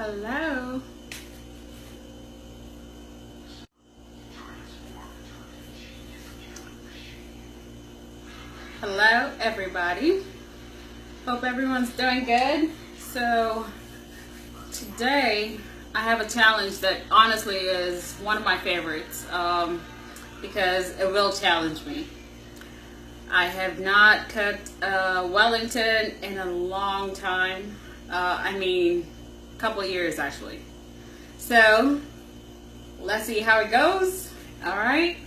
Hello. Hello, everybody. Hope everyone's doing good. So, today I have a challenge that honestly is one of my favorites because it will challenge me. I have not cooked Wellington in a long time. I mean, a couple of years actually. So, let's see how it goes. All right.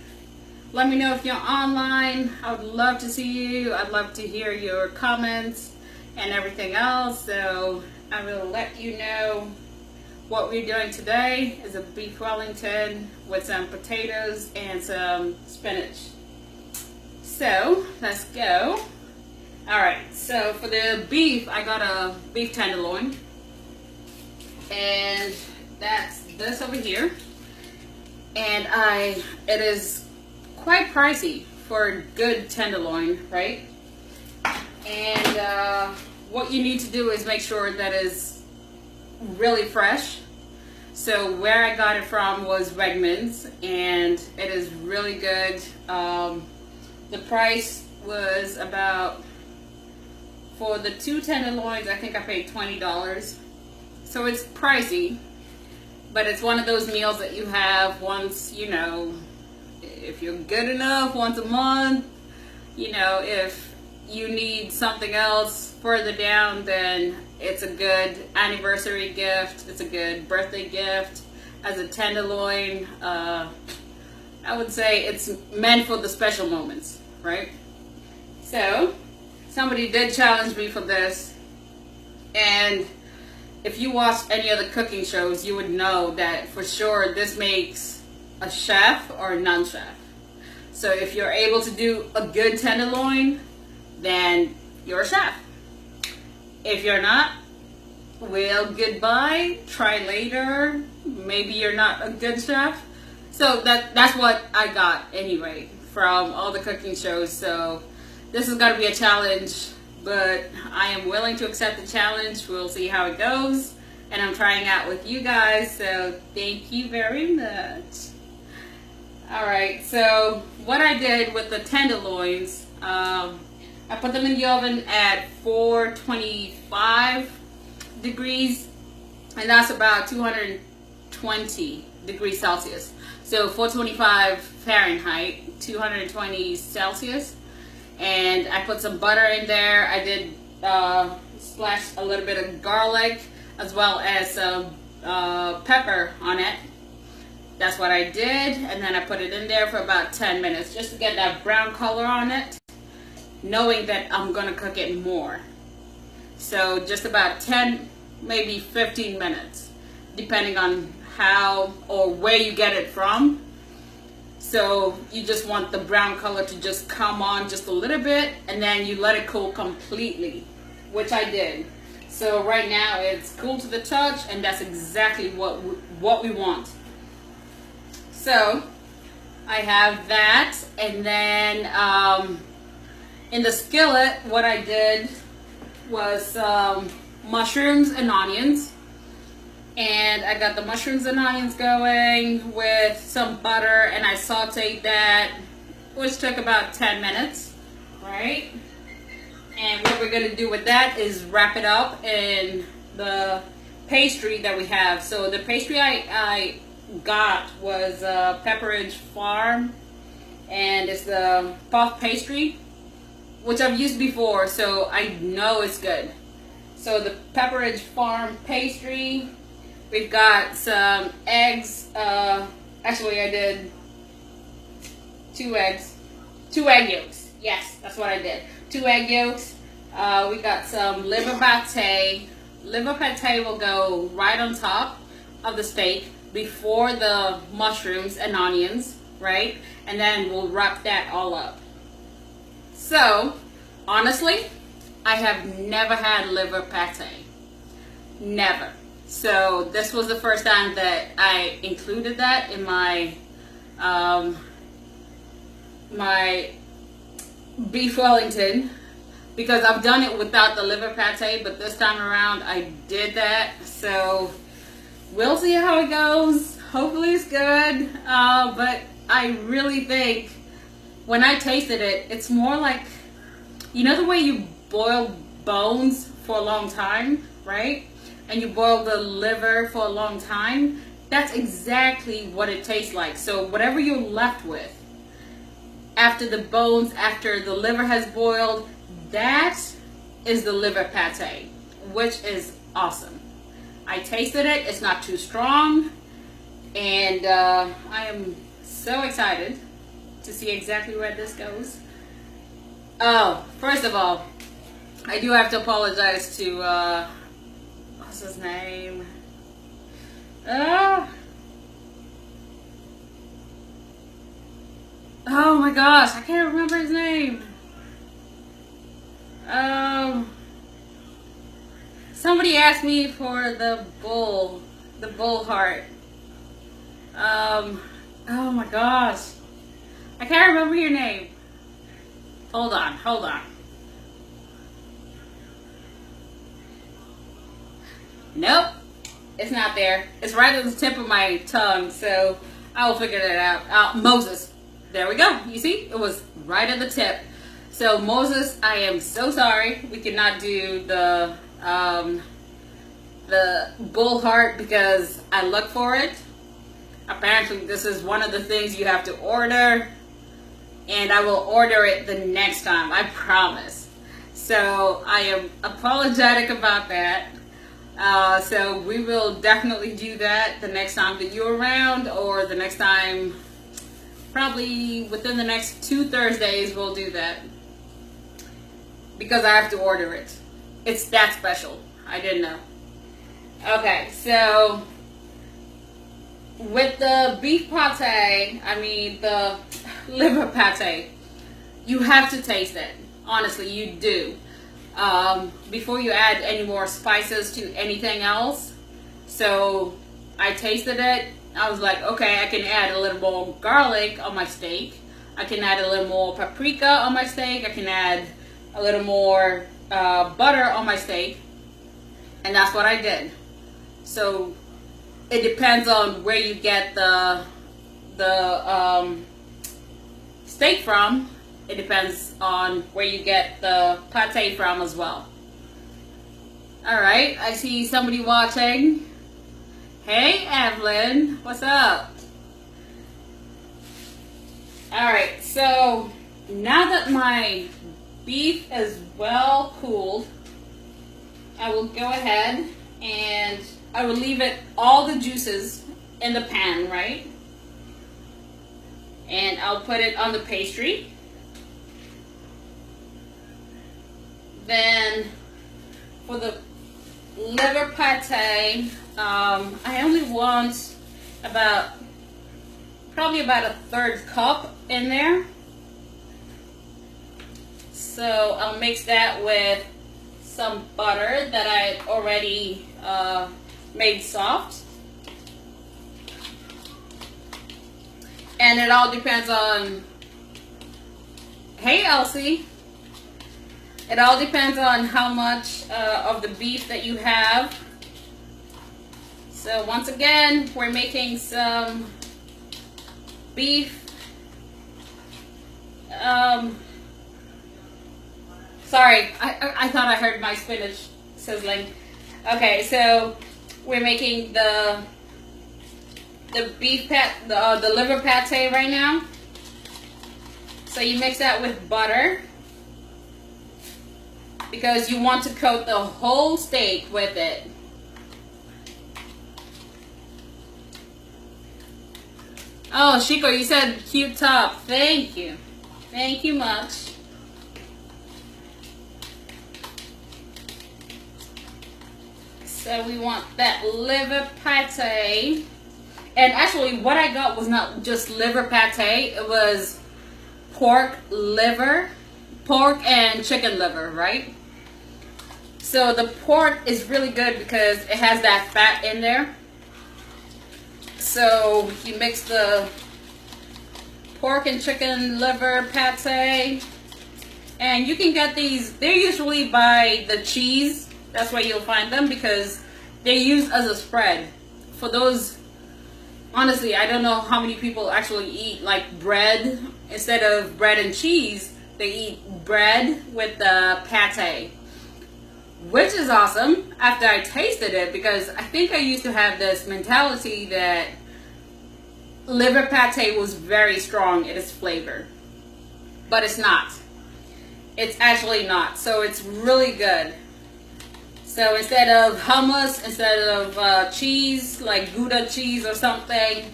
Let me know if you're online. I would love to see you. I'd love to hear your comments and everything else. So I will let you know what we're doing today is a beef Wellington with some potatoes and some spinach. So let's go. All right, so for the beef, I got a beef tenderloin, and that's this over here. And it is quite pricey for a good tenderloin, right? And what you need to do is make sure that is really fresh. So where I got it from was Wegmans, and it is really good. The price was about, for the two tenderloins, I think I paid $20. So it's pricey, but it's one of those meals that you have once, you know, if you're good enough, once a month. You know, if you need something else further down, then it's a good anniversary gift. It's a good birthday gift. As a tenderloin, I would say it's meant for the special moments, right? So, somebody did challenge me for this, and if you watch any of the cooking shows, you would know that for sure this makes a chef or a non-chef. So if you're able to do a good tenderloin, then you're a chef. If you're not, well, goodbye, try later. Maybe you're not a good chef. So that's what I got anyway from all the cooking shows. So this is going to be a challenge, but I am willing to accept the challenge. We'll see how it goes. And I'm trying out with you guys, so thank you very much. Alright, so what I did with the tenderloins, I put them in the oven at 425 degrees, and that's about 220 degrees Celsius. So 425 Fahrenheit, 220 Celsius. And I put some butter in there. I did splash a little bit of garlic as well as some pepper on it. That's what I did, and then I put it in there for about 10 minutes just to get that brown color on it, knowing that I'm going to cook it more. So just about 10, maybe 15 minutes, depending on how or where you get it from. So you just want the brown color to just come on just a little bit, and then you let it cool completely, which I did. So right now it's cool to the touch, and that's exactly what we want. So I have that, and then in the skillet, what I did was mushrooms and onions. And I got the mushrooms and onions going with some butter, and I sauteed that, which took about 10 minutes, right? And what we're going to do with that is wrap it up in the pastry that we have. So the pastry I got was Pepperidge Farm, and it's the puff pastry, which I've used before, so I know it's good. So the Pepperidge Farm pastry, we've got some eggs. Actually, I did 2 eggs, 2 egg yolks. Yes, that's what I did. 2 egg yolks. We got some liver pate. Liver pate will go right on top of the steak before the mushrooms and onions, right? And then we'll wrap that all up. So, honestly, I have never had liver pate. Never. So this was the first time that I included that in my my beef Wellington, because I've done it without the liver pate, but this time around I did that. So we'll see how it goes. Hopefully it's good. But I really think when I tasted it, it's more like, you know the way you boil bones for a long time, right? And you boil the liver for a long time. That's exactly what it tastes like. So whatever you're left with after the bones, after the liver has boiled, that is the liver pate, which is awesome. I tasted it. It's not too strong. And I am so excited to see exactly where this goes. Oh, first of all, I do have to apologize to, what's his name? Oh my gosh, I can't remember his name. Somebody asked me for the bull heart. Oh my gosh, I can't remember your name. Hold on. Nope, it's not there. It's right at the tip of my tongue, so I'll figure that out. Moses. There we go. You see, it was right at the tip. So Moses, I am so sorry. We cannot do the bull heart because I looked for it. Apparently, this is one of the things you have to order, and I will order it the next time. I promise. So I am apologetic about that. So we will definitely do that the next time that you're around, or the next time, probably within the next 2 Thursdays, we'll do that. Because I have to order it. It's that special. I didn't know. Okay, so with the beef pate, I mean the liver pate, you have to taste it. Honestly, you do. Before you add any more spices to anything else. So I tasted it. I was like, okay, I can add a little more garlic on my steak. I can add a little more paprika on my steak. I can add a little more butter on my steak. And that's what I did. So it depends on where you get the steak from. It depends on where you get the pate from as well. Alright, I see somebody watching. Hey Evelyn, what's up? Alright, so now that my beef is well cooled, I will go ahead and I will leave it all the juices in the pan, right? And I'll put it on the pastry. Then for the liver pate, I only want probably about 1/3 cup in there. So I'll mix that with some butter that I already made soft. And it all depends on, hey Elsie, it all depends on how much of the beef that you have. So once again, we're making some beef. Sorry, I thought I heard my spinach sizzling. Okay, so we're making the beef the liver pate right now. So you mix that with butter because you want to coat the whole steak with it. Oh, Chico, you said cute top. Thank you. Thank you much. So we want that liver pate. And actually what I got was not just liver pate. It was pork and chicken liver, right? So the pork is really good because it has that fat in there. So you mix the pork and chicken liver pate, and you can get these, they're usually by the cheese. That's where you'll find them because they're used as a spread for those, honestly, I don't know how many people actually eat like bread instead of bread and cheese. They eat bread with the pate, which is awesome after I tasted it, because I think I used to have this mentality that liver pate was very strong in its flavor, but it's not. It's actually not. So it's really good. So instead of hummus, instead of cheese, like Gouda cheese or something,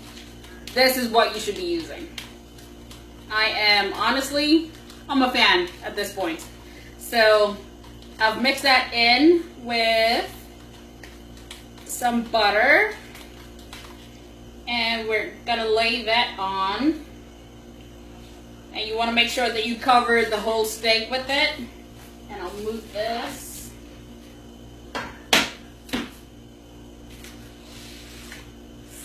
this is what you should be using. I am, honestly, I'm a fan at this point. So I've mixed that in with some butter, and we're gonna lay that on. And you want to make sure that you cover the whole steak with it. And I'll move this.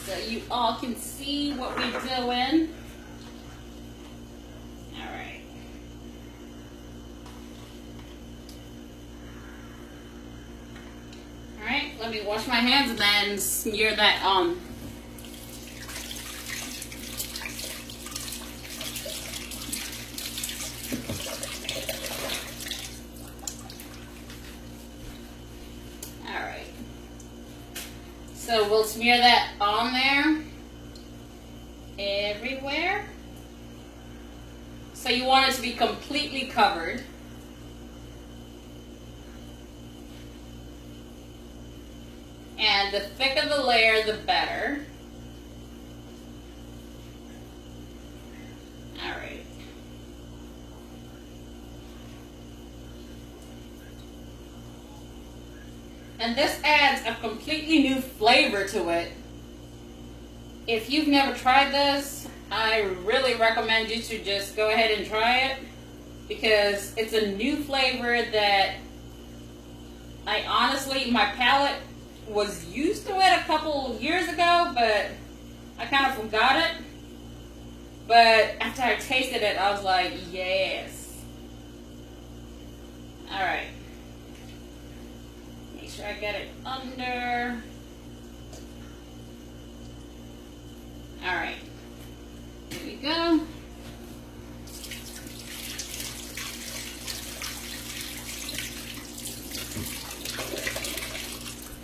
So you all can see what we're doing. Alright. Alright, let me wash my hands and then smear that on. So we'll smear that on there everywhere. So you want it to be completely covered. And the thicker the layer, the better. All right. And this adds a completely new flavor to it. If you've never tried this, I really recommend you to just go ahead and try it, because it's a new flavor that I honestly, my palate was used to it a couple years ago, but I kind of forgot it. But after I tasted it, I was like, yes. All right. Make sure I get it under. All right. Here we go.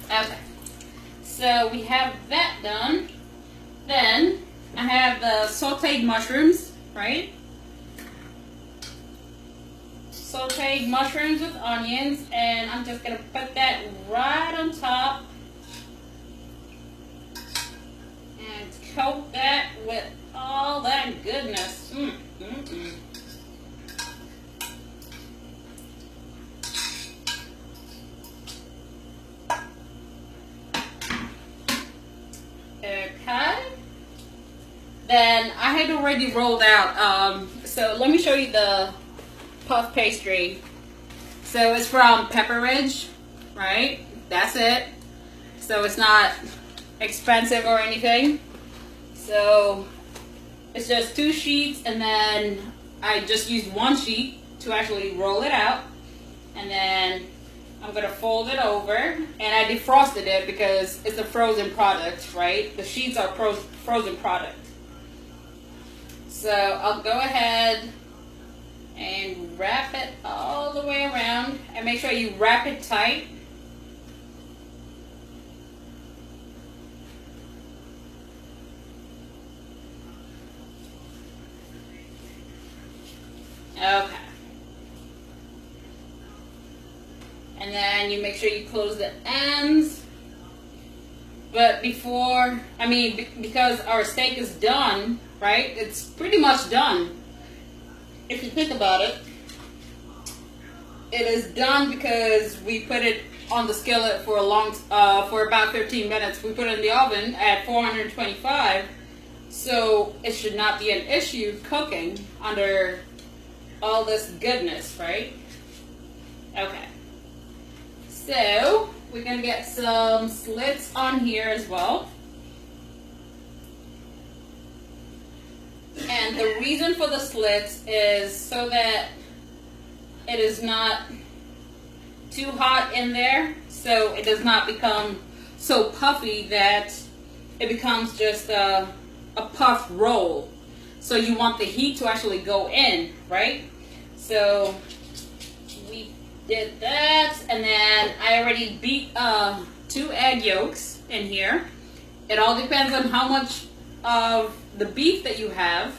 Okay. So we have that done. Then I have the sauteed mushrooms, right? Sauteed mushrooms with onions, and I'm just gonna put that right on top and coat that with all that goodness. Okay. Then I had already rolled out. So let me show you the puff pastry. So it's from Pepperidge, right? That's it. So it's not expensive or anything. So it's just 2 sheets, and then I just used 1 sheet to actually roll it out, and then I'm gonna fold it over, and I defrosted it because it's a frozen product, right? The sheets are frozen product. So I'll go ahead and wrap it all the way around, and make sure you wrap it tight. Okay. And then you make sure you close the ends. But before, because our steak is done, right? It's pretty much done. If you think about it, it is done because we put it on the skillet for for about 15 minutes. We put it in the oven at 425, so it should not be an issue cooking under all this goodness, right? Okay. So we're gonna get some slits on here as well. And the reason for the slits is so that it is not too hot in there, so it does not become so puffy that it becomes just a puff roll. So you want the heat to actually go in, right? So we did that, and then I already beat 2 egg yolks in here. It all depends on how much of the beef that you have.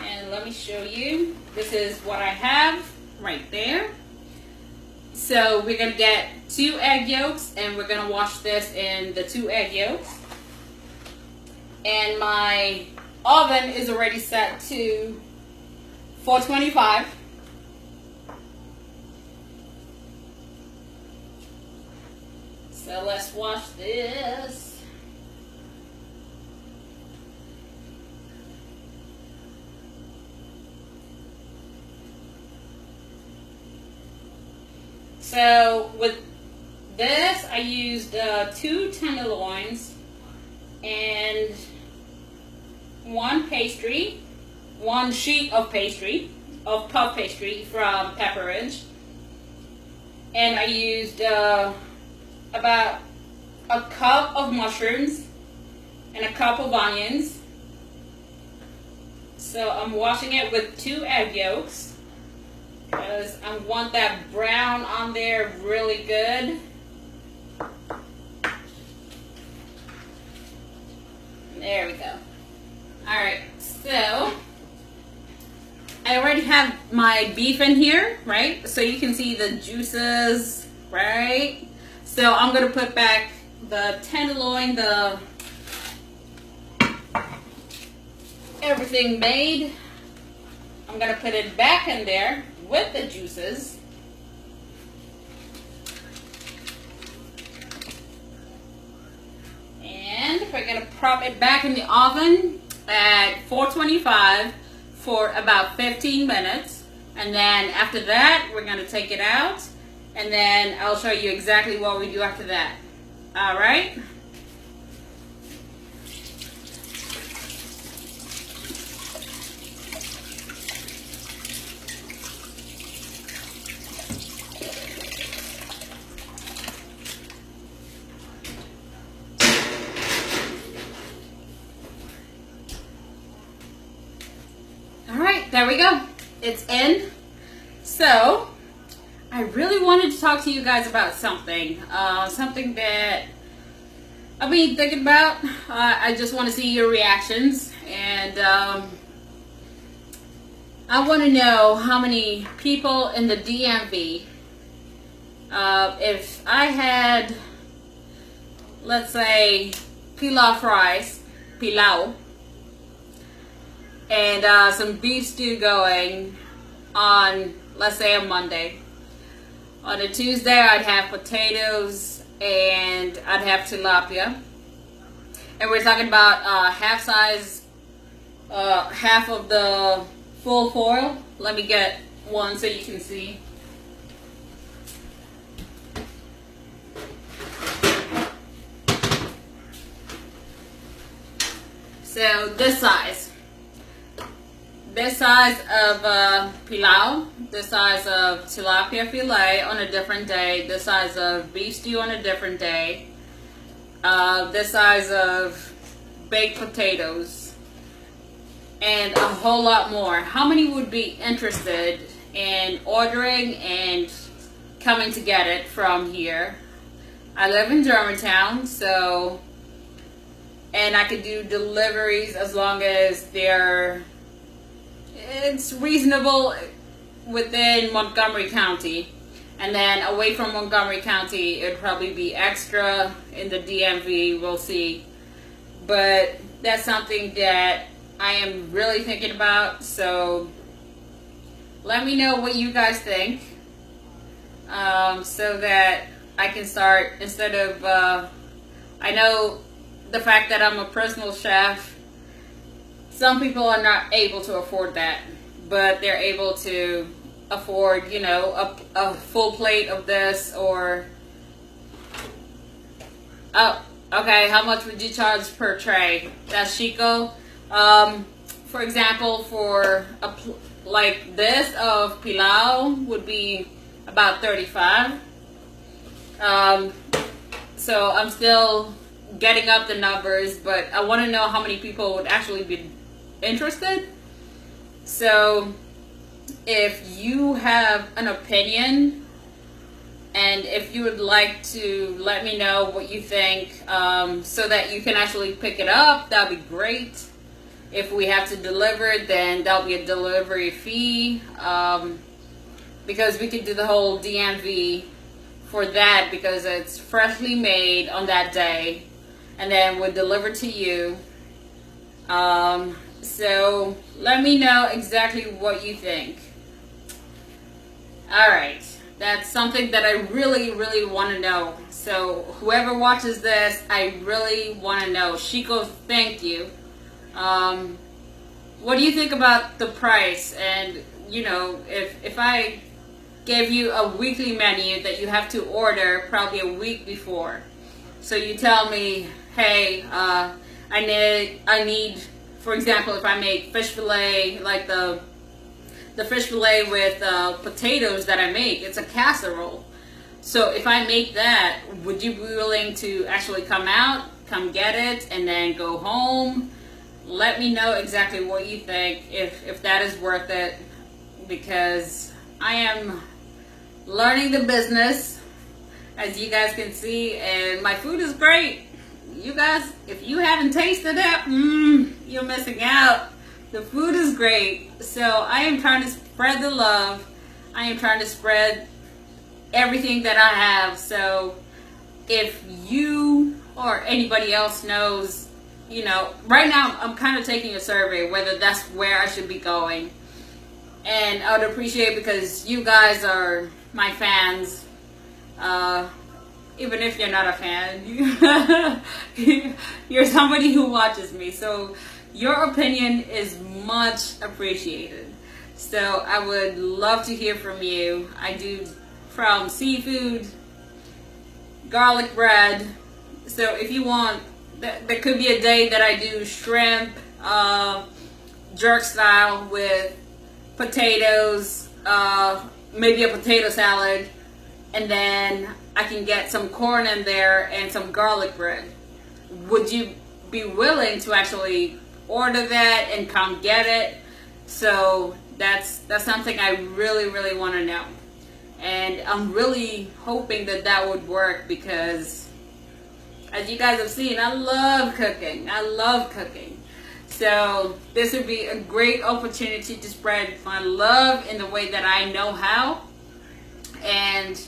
And let me show you. This is what I have right there. So we're gonna get 2 egg yolks, and we're gonna wash this in the 2 egg yolks. And my oven is already set to 425. So let's wash this. So with this, I used 2 tenderloins and 1 pastry, 1 sheet of pastry, of puff pastry from Pepperidge. And I used about a cup of mushrooms and a cup of onions. So I'm washing it with 2 egg yolks because I want that brown on there really good. There we go. Alright, so I already have my beef in here, right? So you can see the juices, right? So I'm going to put back the tenderloin, the everything made. I'm going to put it back in there with the juices. And we're going to prop it back in the oven at 425 for about 15 minutes. And then after that, we're going to take it out. And then I'll show you exactly what we do after that. All right. All right, there we go. It's in. So I really wanted to talk to you guys about something that I've been thinking about. I just want to see your reactions, and I want to know how many people in the DMV, if I had, let's say, pilaf rice, pilau, and some beef stew going on, let's say, a Monday. On a Tuesday, I'd have potatoes and I'd have tilapia. And we're talking about half size, half of the full foil. Let me get one so you can see. So this size. This size of pilau, this size of tilapia fillet on a different day, this size of beef stew on a different day, this size of baked potatoes, and a whole lot more. How many would be interested in ordering and coming to get it from here? I live in Germantown, so, and I could do deliveries as long as it's reasonable within Montgomery County. And then away from Montgomery County, it'd probably be extra in the DMV, we'll see. But that's something that I am really thinking about, so let me know what you guys think, so that I can start, instead of, I know the fact that I'm a personal chef, some people are not able to afford that, but they're able to afford, you know, a full plate of this, or, oh, okay, how much would you charge per tray? That's Chico. For example, for like this of pilau would be about $35. So I'm still getting up the numbers, but I want to know how many people would actually be interested. So if you have an opinion and if you would like to let me know what you think, so that you can actually pick it up, that'd be great. If we have to deliver, then there'll be a delivery fee, because we could do the whole DMV for that, because it's freshly made on that day and then we'll deliver to you. So let me know exactly what you think. All right, that's something that I really want to know. So whoever watches this, I really want to know. Chico, thank you. What do you think about the price? And you know, if I give you a weekly menu that you have to order probably a week before, so you tell me, hey, I need, for example, if I make fish fillet, like the fish fillet with potatoes that I make, it's a casserole. So if I make that, would you be willing to actually come out, come get it, and then go home? Let me know exactly what you think, if that is worth it, because I am learning the business, as you guys can see, and my food is great. You guys, if you haven't tasted it, you're missing out. The food is great. So I am trying to spread the love. I am trying to spread everything that I have. So if you or anybody else knows, you know, right now I'm kind of taking a survey whether that's where I should be going. And I would appreciate, because you guys are my fans. Even if you're not a fan, you're somebody who watches me. So your opinion is much appreciated. So I would love to hear from you. I do from seafood, garlic bread. So if you want, there could be a day that I do shrimp, jerk style with potatoes, maybe a potato salad, and then I can get some corn in there and some garlic bread. Would you be willing to actually order that and come get it? So that's something I really want to know. And I'm really hoping that that would work, because as you guys have seen, I love cooking. I love cooking. So this would be a great opportunity to spread my love in the way that I know how. And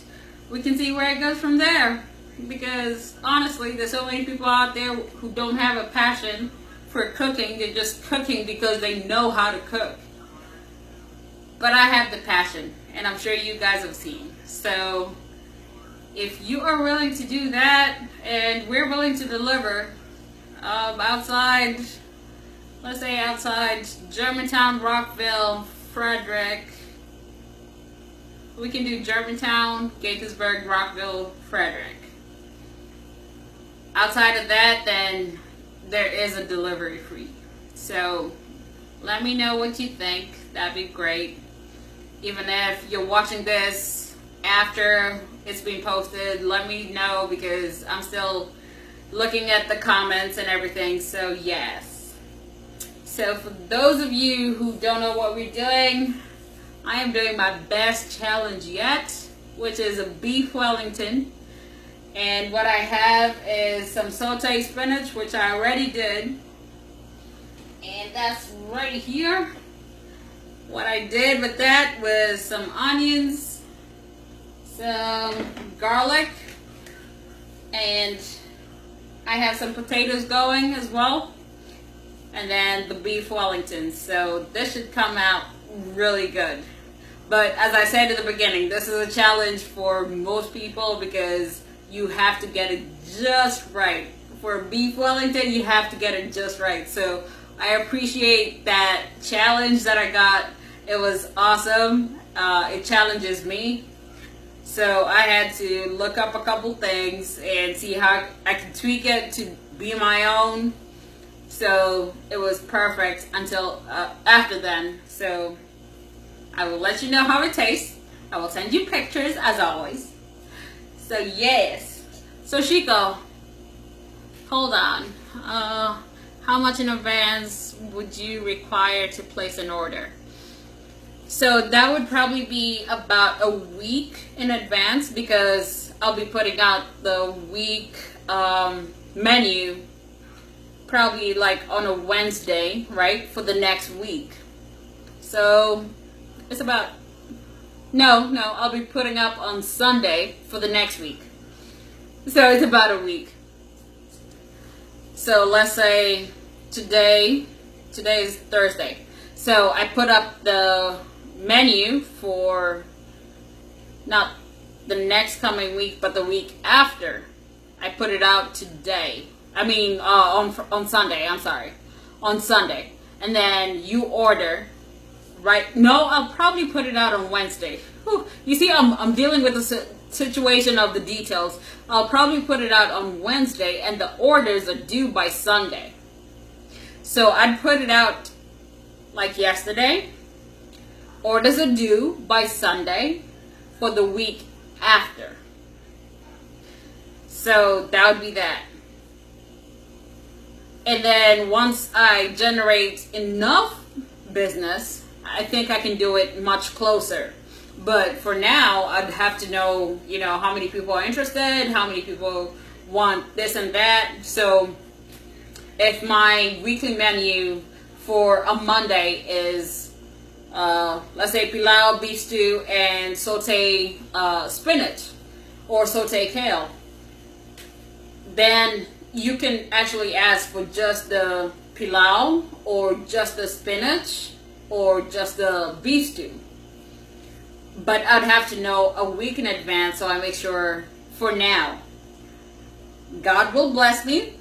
we can see where it goes from there. Because honestly, there's so many people out there who don't have a passion for cooking. They're just cooking because they know how to cook. But I have the passion, and I'm sure you guys have seen. So if you are willing to do that, and we're willing to deliver outside, let's say outside Germantown, Rockville, Frederick. We can do Germantown, Gaithersburg, Rockville, Frederick. Outside of that, then there is a delivery fee. So let me know what you think. That'd be great. Even if you're watching this after it's been posted, let me know, because I'm still looking at the comments and everything. So yes. So for those of you who don't know what we're doing, I am doing my best challenge yet, which is a beef Wellington. And what I have is some sauteed spinach, which I already did. And that's right here. What I did with that was some onions, some garlic, and I have some potatoes going as well. And then the beef Wellington. So this should come out really good. But as I said at the beginning, this is a challenge for most people, because you have to get it just right. For beef Wellington, you have to get it just right. So I appreciate that challenge that I got. It was awesome. It challenges me. So I had to look up a couple things and see how I could tweak it to be my own. So it was perfect until after then. So I will let you know how it tastes. I will send you pictures as always. So yes. So Chico, hold on. How much in advance would you require to place an order? So that would probably be about a week in advance, because I'll be putting out the week menu probably like on a Wednesday, right, for the next week. So it's about, no, I'll be putting up on Sunday for the next week. So it's about a week. So let's say today is Thursday. So I put up the menu for not the next coming week, but the week after. I put it out today. I mean, on Sunday, I'm sorry. On Sunday. And then you order, right? No, I'll probably put it out on Wednesday. Whew. You see, I'm dealing with the situation of the details. I'll probably put it out on Wednesday, and the orders are due by Sunday. So I'd put it out like yesterday. Orders are due by Sunday for the week after. So that would be that. And then once I generate enough business, I think I can do it much closer. But for now, I'd have to know, you know, how many people are interested, how many people want this and that. So if my weekly menu for a Monday is, let's say pilau, beef stew, and saute spinach or saute kale, then you can actually ask for just the pilau or just the spinach or just the beef stew. But I'd have to know a week in advance, so I make sure for now. God will bless me,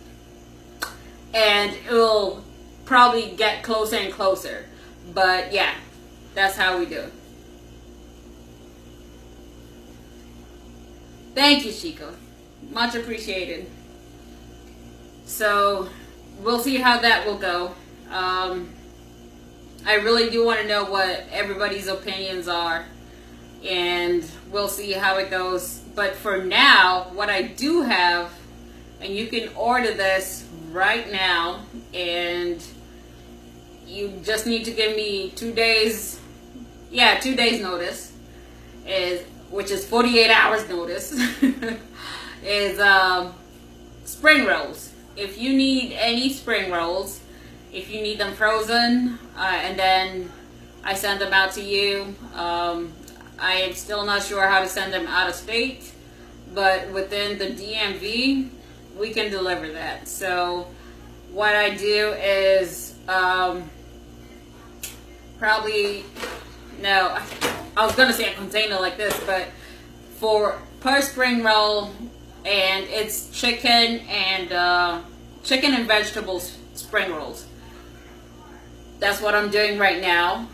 and it will probably get closer and closer. But yeah, that's how we do it. Thank you, Chico. Much appreciated. So we'll see how that will go. I really do want to know what everybody's opinions are, and we'll see how it goes. But for now, what I do have, and you can order this right now, and you just need to give me 2 days, 2 days notice, which is 48 hours notice, is spring rolls. If you need any spring rolls, if you need them frozen, and then I send them out to you, I am still not sure how to send them out of state, but within the DMV, we can deliver that. So what I do is probably, no, I was gonna say a container like this, but per spring roll, and it's chicken and vegetables spring rolls. That's what I'm doing right now.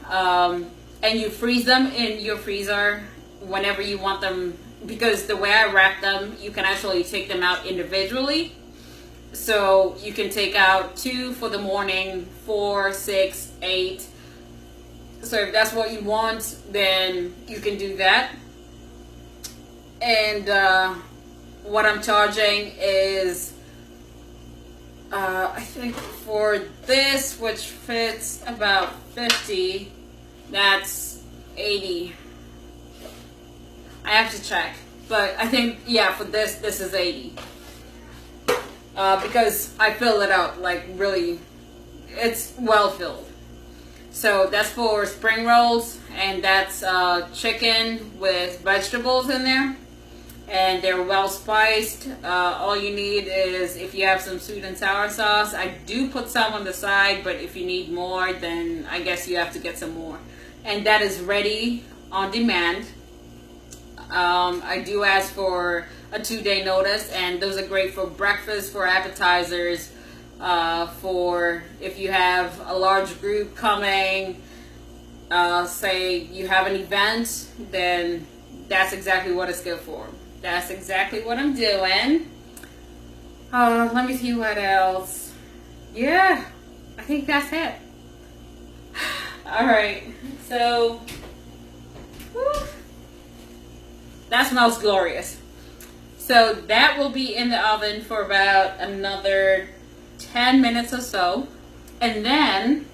And you freeze them in your freezer whenever you want them, because the way I wrap them, you can actually take them out individually. So you can take out 2 for the morning, 4, 6, 8. So if that's what you want, then you can do that. And what I'm charging is, I think for this, which fits about 50, that's 80. I have to check, but I think, yeah, for this is 80. Because I fill it out, like, really, it's well filled. So that's for spring rolls, and that's chicken with vegetables in there, and they're well spiced. All you need is, if you have some sweet and sour sauce, I do put some on the side, but if you need more, then I guess you have to get some more. And that is ready on demand. I do ask for a 2-day notice, and those are great for breakfast, for appetizers, for if you have a large group coming, say you have an event, then that's exactly what it's good for. That's exactly what I'm doing. Let me see what else. Yeah, I think that's it. All right, so whew, that smells glorious. So that will be in the oven for about another 10 minutes or so. And then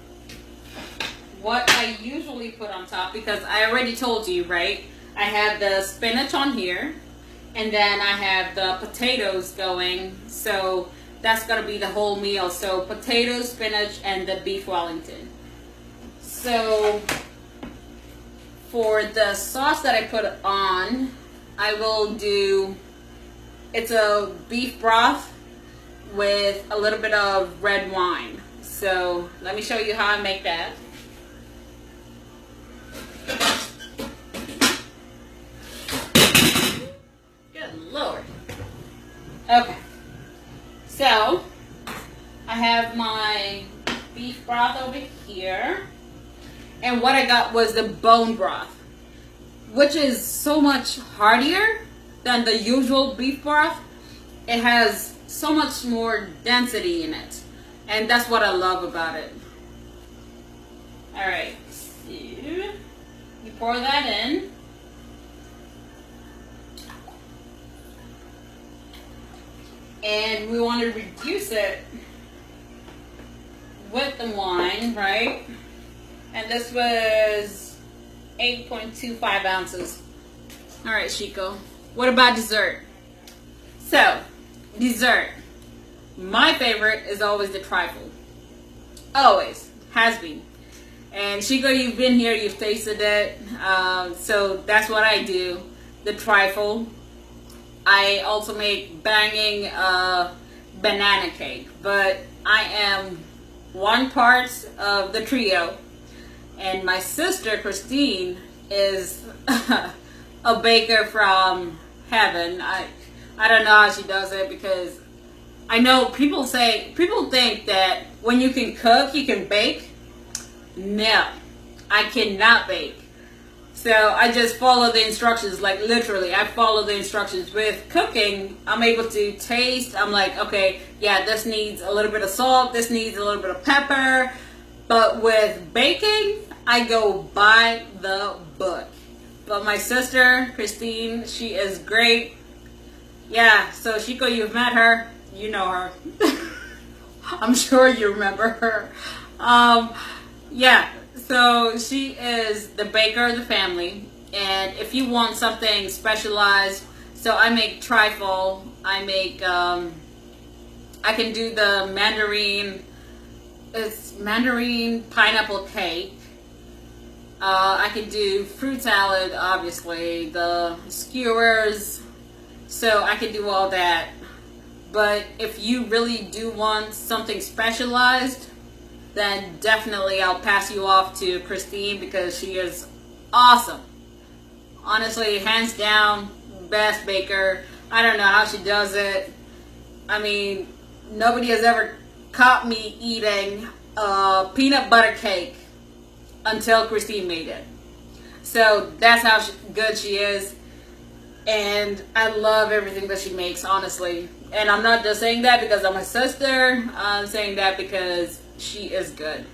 what I usually put on top, because I already told you, right? I have the spinach on here, and then I have the potatoes going. So that's going to be the whole meal. So potatoes, spinach, and the beef Wellington. So for the sauce that I put on, I will do, it's a beef broth with a little bit of red wine. So let me show you how I make that. Good Lord. Okay. So I have my beef broth over here. And what I got was the bone broth, which is so much heartier than the usual beef broth. It has so much more density in it. And that's what I love about it. Alright, so you pour that in. And we want to reduce it with the wine, right? And this was 8.25 ounces. Alright, Chico. What about dessert? So, dessert. My favorite is always the trifle. Always. Has been. And Chico, you've been here, you've tasted it. So that's what I do. The trifle. I also make banging banana cake. But I am one part of the trio. And my sister, Christine, is a baker from heaven. I don't know how she does it, because I know people think that when you can cook, you can bake. No, I cannot bake. So I just follow the instructions, like literally, I follow the instructions. With cooking, I'm able to taste. I'm like, okay, yeah, this needs a little bit of salt, this needs a little bit of pepper. But with baking, I go by the book. But my sister, Christine, she is great. Yeah, so Chico, you've met her. You know her. I'm sure you remember her. Yeah, so she is the baker of the family. And if you want something specialized, so I make trifle. I make, I can do the mandarin. It's mandarin pineapple cake. I can do fruit salad, obviously, the skewers, so I can do all that. But if you really do want something specialized, then definitely I'll pass you off to Christine, because she is awesome. Honestly, hands down, best baker. I don't know how she does it. I mean, nobody has ever caught me eating a peanut butter cake until Christine made it. So that's how good she is. And I love everything that she makes, honestly. And I'm not just saying that because I'm my sister. I'm saying that because she is good.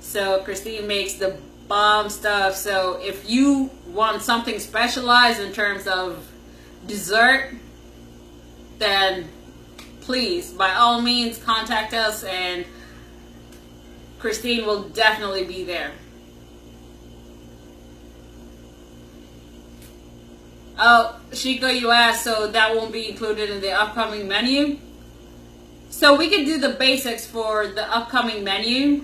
So Christine makes the bomb stuff. So if you want something specialized in terms of dessert, then please, by all means, contact us, and Christine will definitely be there. Oh, Chico, you asked, so that won't be included in the upcoming menu? So we could do the basics for the upcoming menu.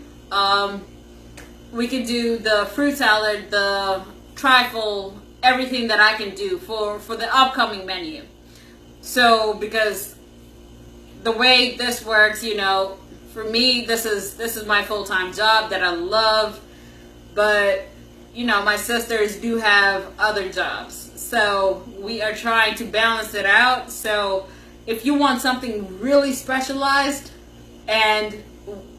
We could do the fruit salad, the trifle, everything that I can do for the upcoming menu. So because the way this works, you know, for me, this is my full-time job that I love, but you know, my sisters do have other jobs. So we are trying to balance it out. So if you want something really specialized and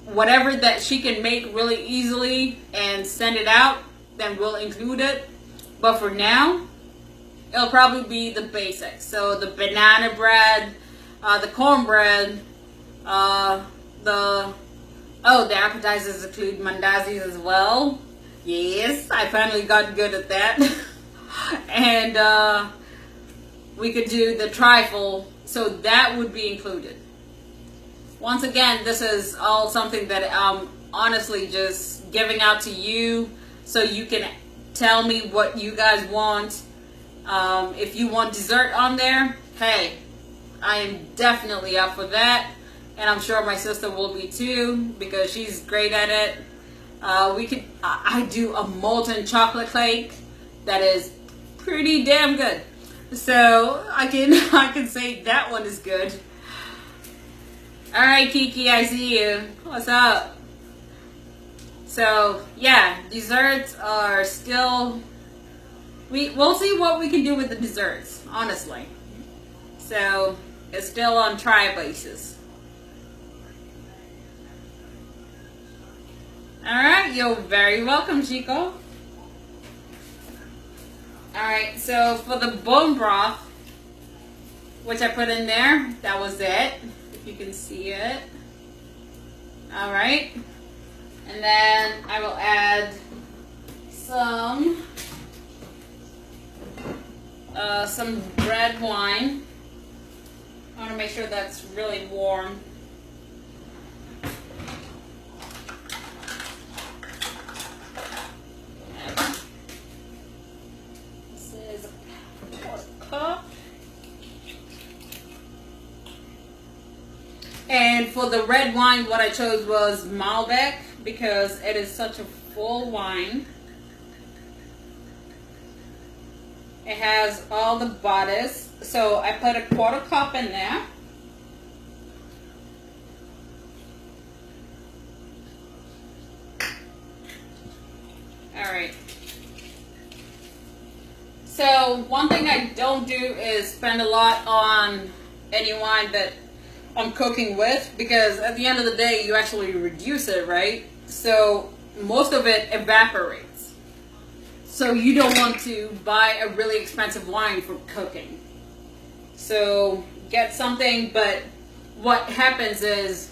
whatever that she can make really easily and send it out, then we'll include it. But for now, it'll probably be the basics. So the banana bread, the cornbread, the appetizers include mandazis as well. Yes, I finally got good at that. And we could do the trifle, so that would be included. Once again, this is all something that I'm honestly just giving out to you so you can tell me what you guys want. If you want dessert on there, hey, I am definitely up for that. And I'm sure my sister will be too, because she's great at it. I do a molten chocolate cake that is pretty damn good. So I can say that one is good. All right, Kiki, I see you. What's up? So yeah, desserts are still, we'll see what we can do with the desserts, honestly. So it's still on try basis. All right, you're very welcome, Chico. All right, so for the bone broth, which I put in there, that was it. If you can see it. All right, and then I will add some red wine. I want to make sure that's really warm. This is a quarter cup. And for the red wine, what I chose was Malbec because it is such a full wine. It has all the bodies. So I put a quarter cup in there. All right. So one thing I don't do is spend a lot on any wine that I'm cooking with, because at the end of the day you actually reduce it, right? So most of it evaporates. So you don't want to buy a really expensive wine for cooking. So get something, but what happens is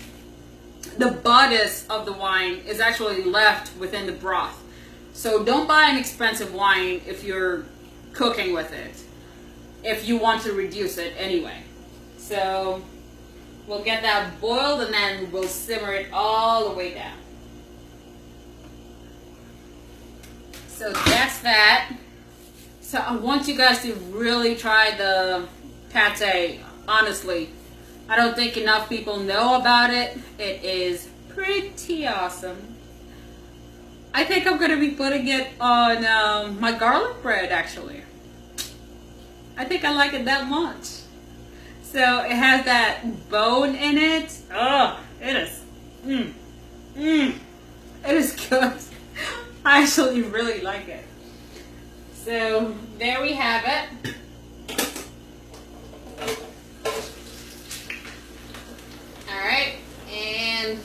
the bodice of the wine is actually left within the broth. So don't buy an expensive wine if you're cooking with it, if you want to reduce it anyway. So we'll get that boiled and then we'll simmer it all the way down. So that's that. So I want you guys to really try the pate. Honestly, I don't think enough people know about it. It is pretty awesome. I think I'm going to be putting it on my garlic bread, actually. I think I like it that much. So it has that bone in it. Oh, it is. It is good. I actually really like it. So there we have it. All right, and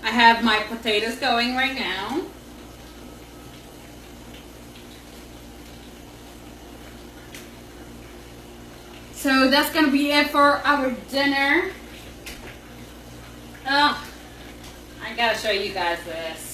I have my potatoes going right now. So that's gonna be it for our dinner. Oh, I gotta show you guys this.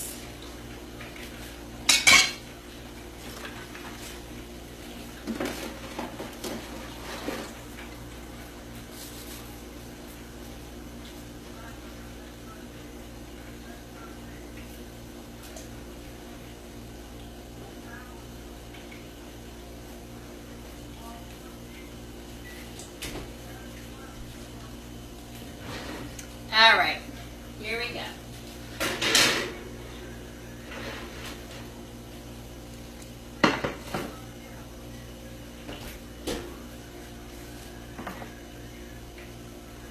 All right, here we go.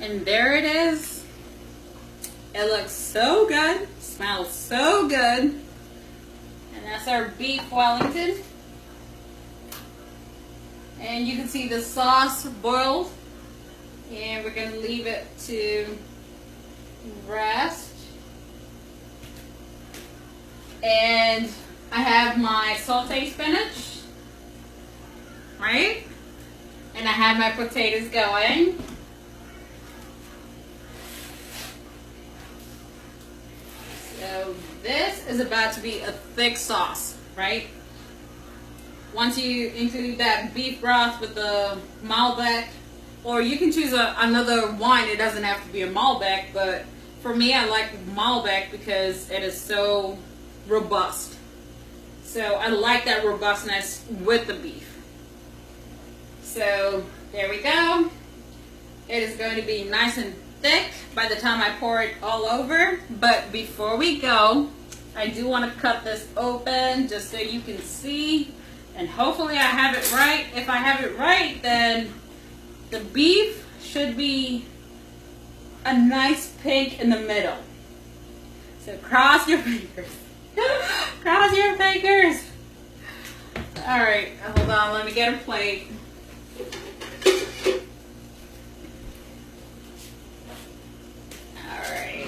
And there it is. It looks so good, smells so good. And that's our beef Wellington. And you can see the sauce boiled. And we're going to leave it to rest. And I have my sauteed spinach, right? And I have my potatoes going. So this is about to be a thick sauce, right? once you include that beef broth with the Malbec, or you can choose another wine. It doesn't have to be a Malbec, but for me, I like Malbec because it is so robust. So I like that robustness with the beef. So there we go. It is going to be nice and thick by the time I pour it all over. But before we go, I do want to cut this open just so you can see. And hopefully I have it right. If I have it right, then the beef should be a nice pink in the middle. So cross your fingers. Cross your fingers. Alright, hold on, let me get a plate. Alright.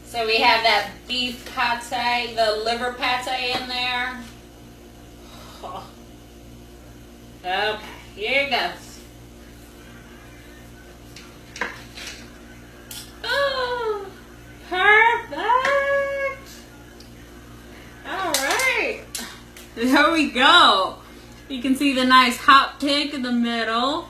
So we have that beef pate, the liver pate in there. Oh. Okay, here it goes. Oh, perfect. All right, there we go. You can see the nice hot pink in the middle,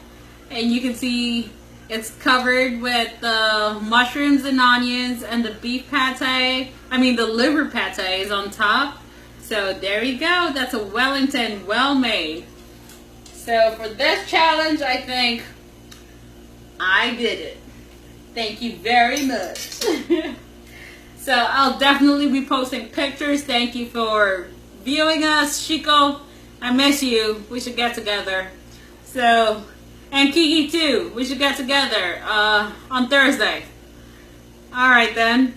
and you can see it's covered with the mushrooms and onions and the beef pate. I mean the liver pate is on top. So there you go. That's a Wellington, well made. So for this challenge, I think I did it. Thank you very much. So I'll definitely be posting pictures. Thank you for viewing us. Chico, I miss you. We should get together. So, and Kiki too. We should get together on Thursday. All right then.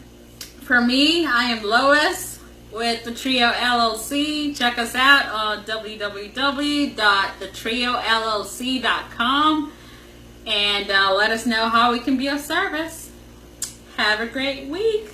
For me, I am Lois with The Trio LLC. Check us out on www.thetriollc.com and let us know how we can be of service. Have a great week.